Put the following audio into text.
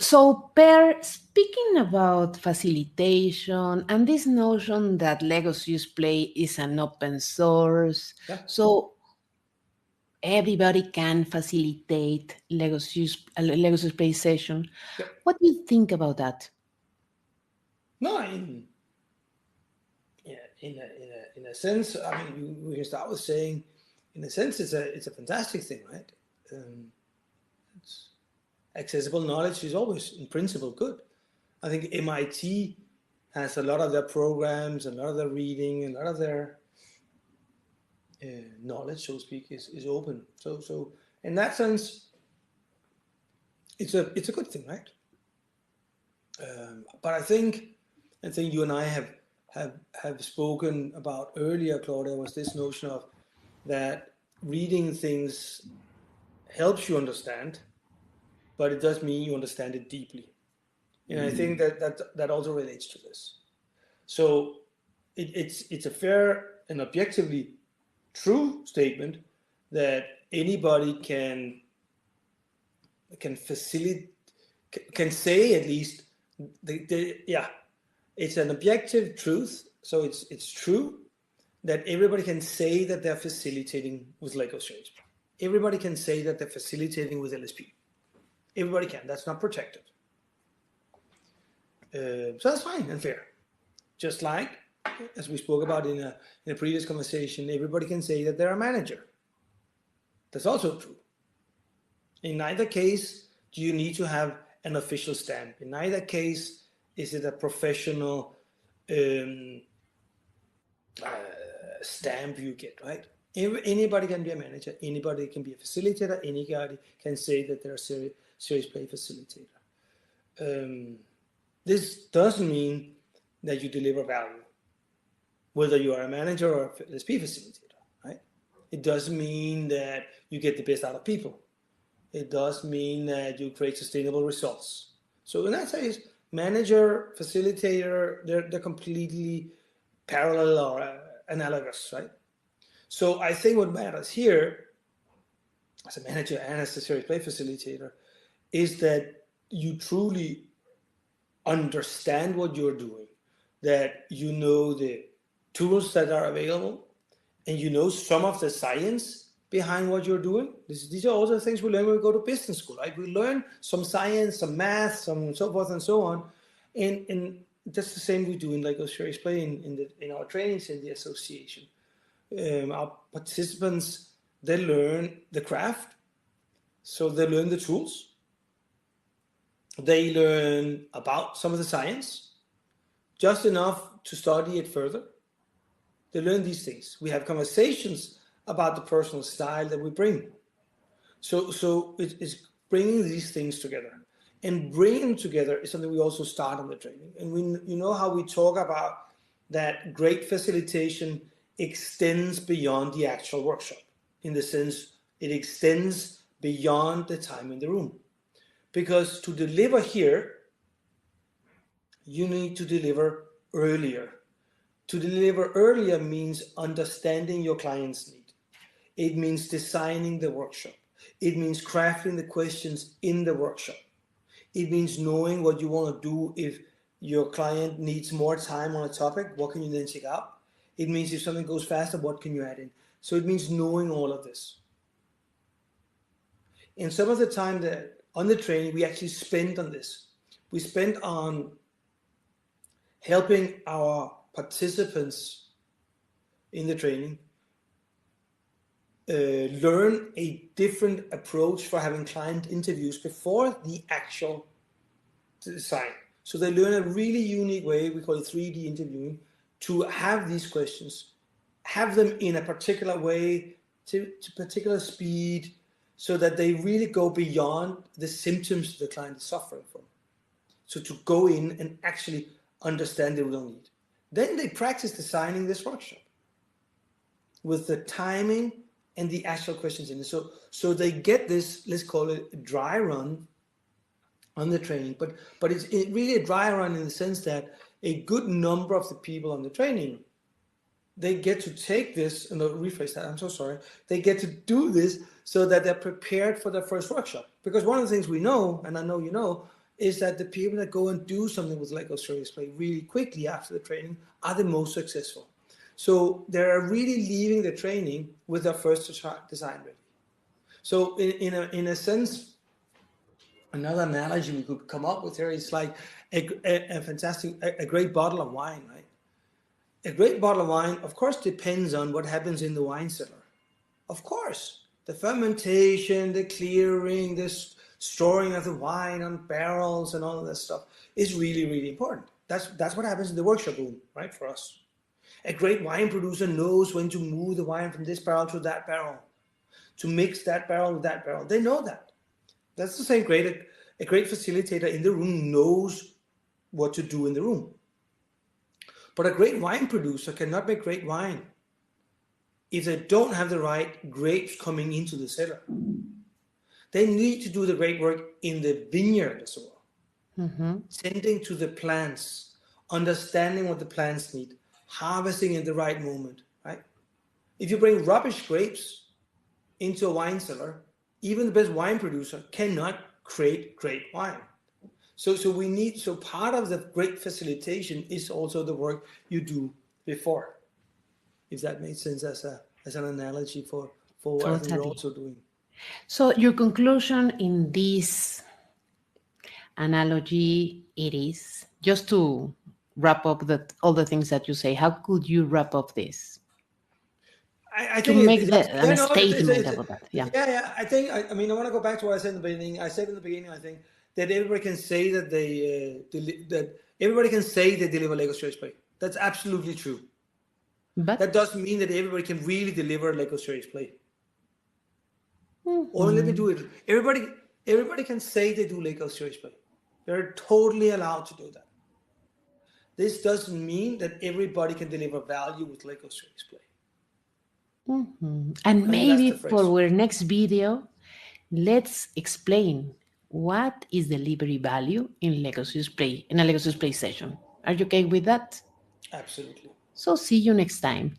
So, Per, speaking about facilitation and this notion that Legos Use Play is an open source, Yeah. so everybody can facilitate Legos Use Play session. Yep. What do you think about that? No, in a sense, I mean, we can start with saying, in a sense, it's a fantastic thing, right? Um, it's, accessible knowledge is always, in principle, good. I think MIT has a lot of their programs, a lot of their reading, a lot of their knowledge, so to speak, is open. So in that sense, it's a good thing, right? But I think you and I have spoken about earlier, Claudia, was this notion of that reading things helps you understand, but it does mean you understand it deeply. And I think that also relates to this. So it's a fair and objectively true statement that anybody can facilitate, can say at least yeah, it's an objective truth. So it's true that everybody can say that they're facilitating with Lego Series. Everybody can say that they're facilitating with LSP. Everybody can. That's not protected. So that's fine and fair. Just like, as we spoke about in a previous conversation, everybody can say that they're a manager. That's also true. In neither case do you need to have an official stamp. In neither case is it a professional stamp you get, right? Anybody can be a manager, anybody can be a facilitator, anybody can say that they're a series play facilitator. This doesn't mean that you deliver value, whether you are a manager or a LSP facilitator, right? It doesn't mean that you get the best out of people. It does mean that you create sustainable results. So in that sense, manager, facilitator, they're completely parallel or analogous, right? So I think what matters here, as a manager and as a series play facilitator, is that you truly understand what you're doing, that you know the tools that are available, and you know some of the science behind what you're doing. These are also things we learn when we go to business school, right? We learn some science, some math, some so forth and so on, and that's the same we do in Lego Series Play in our trainings in the association. Our participants, they learn the craft, so they learn the tools, they learn about some of the science, just enough to study it further. They learn these things. We have conversations about the personal style that we bring. So it's bringing these things together. And bringing together is something we also start on the training. And you know how we talk about that great facilitation extends beyond the actual workshop, in the sense it extends beyond the time in the room. Because to deliver here, you need to deliver earlier. To deliver earlier means understanding your client's need. It means designing the workshop. It means crafting the questions in the workshop. It means knowing what you want to do if your client needs more time on a topic, what can you then check out? It means if something goes faster, what can you add in? So it means knowing all of this. And some of the time that on the training we actually spent on this. We spent on helping our participants in the training learn a different approach for having client interviews before the actual design. So they learn a really unique way, we call it 3D interviewing, to have these questions, have them in a particular way, to particular speed, so that they really go beyond the symptoms the client is suffering from. So to go in and actually understand the real need. Then they practice designing this workshop with the timing and the actual questions in it. So they get this, let's call it a dry run on the training, but it's really a dry run in the sense that a good number of the people on the training, they get to take this, and I'll rephrase that, I'm so sorry, they get to do this so that they're prepared for their first workshop. Because one of the things we know, and I know you know, is that the people that go and do something with Lego Serious Play really quickly after the training are the most successful. So they're really leaving the training with their first design ready. So in a sense, another analogy we could come up with here is like a great bottle of wine, right? A great bottle of wine, of course, depends on what happens in the wine cellar. Of course, the fermentation, the clearing, the storing of the wine on barrels and all of that stuff is really, really important. That's what happens in the workshop room, right, for us. A great wine producer knows when to move the wine from this barrel to that barrel, to mix that barrel with that barrel. They know that. That's the same a great facilitator in the room knows what to do in the room. But a great wine producer cannot make great wine if they don't have the right grapes coming into the cellar. They need to do the great work in the vineyard as well. Tending to the plants, understanding what the plants need, harvesting in the right moment, right? If you bring rubbish grapes into a wine cellar, even the best wine producer cannot create great wine. So part of the great facilitation is also the work you do before. If that makes sense as an analogy for what I think we're Totally. also doing. So your conclusion in this analogy, it is just to wrap up all the things that you say. How could you wrap up this I to think make yeah, a no, statement about that? Yeah. yeah. I mean, I want to go back to what I said in the beginning. I said in the beginning, I think that everybody can say that that everybody can say they deliver Lego Series Play. That's absolutely true. That But doesn't mean that everybody can really deliver Lego Series Play. Or let me do it. Everybody can say they do Lego Series Play. They're totally allowed to do that. This doesn't mean that everybody can deliver value with Lego Series Play. and I think that's maybe the for phrase. our next video, let's explain what is delivery value in a Legacy Play session. Are you okay with that? Absolutely. So see you next time.